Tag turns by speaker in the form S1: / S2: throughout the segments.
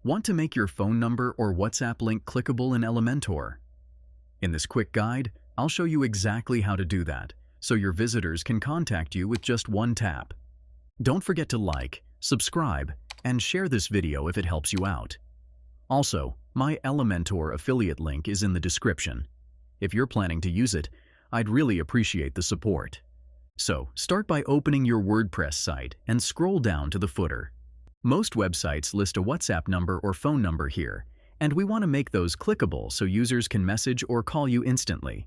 S1: Want to make your phone number or WhatsApp link clickable in Elementor? In this quick guide, I'll show you exactly how to do that, so your visitors can contact you with just one tap. Don't forget to like, subscribe, and share this video if it helps you out. Also, my Elementor affiliate link is in the description. If you're planning to use it, I'd really appreciate the support. So, start by opening your WordPress site and scroll down to the footer. Most websites list a WhatsApp number or phone number here, and we want to make those clickable so users can message or call you instantly.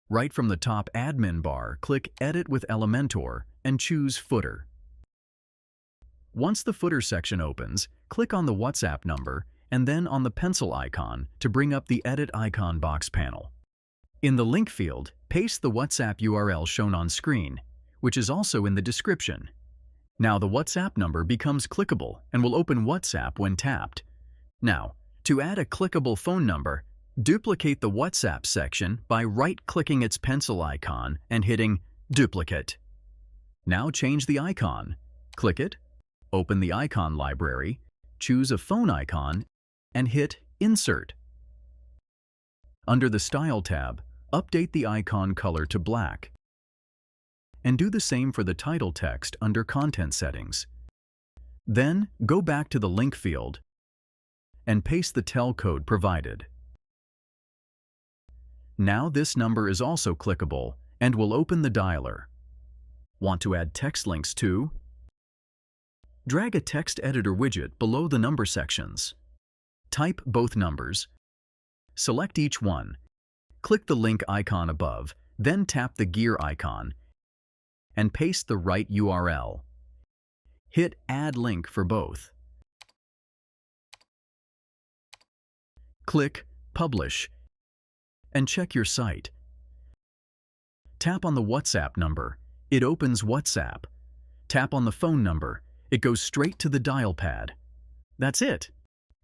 S1: Right from the top admin bar, click Edit with Elementor and choose Footer. Once the footer section opens, click on the WhatsApp number and then on the pencil icon to bring up the Edit icon box panel. In the link field, paste the WhatsApp URL shown on screen, which is also in the description. Now the WhatsApp number becomes clickable and will open WhatsApp when tapped. Now, to add a clickable phone number, duplicate the WhatsApp section by right-clicking its pencil icon and hitting Duplicate. Now change the icon. Click it, open the icon library, choose a phone icon, and hit Insert. Under the Style tab, update the icon color to black. And do the same for the title text under Content Settings. Then, go back to the link field and paste the tel code provided. Now this number is also clickable and will open the dialer. Want to add text links too? Drag a text editor widget below the number sections. Type both numbers. Select each one. Click the link icon above, then tap the gear icon and paste the right URL. Hit Add Link for both. Click Publish and check your site. Tap on the WhatsApp number. It opens WhatsApp. Tap on the phone number. It goes straight to the dial pad. That's it.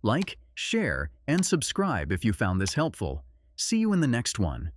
S1: Like, share, and subscribe if you found this helpful. See you in the next one.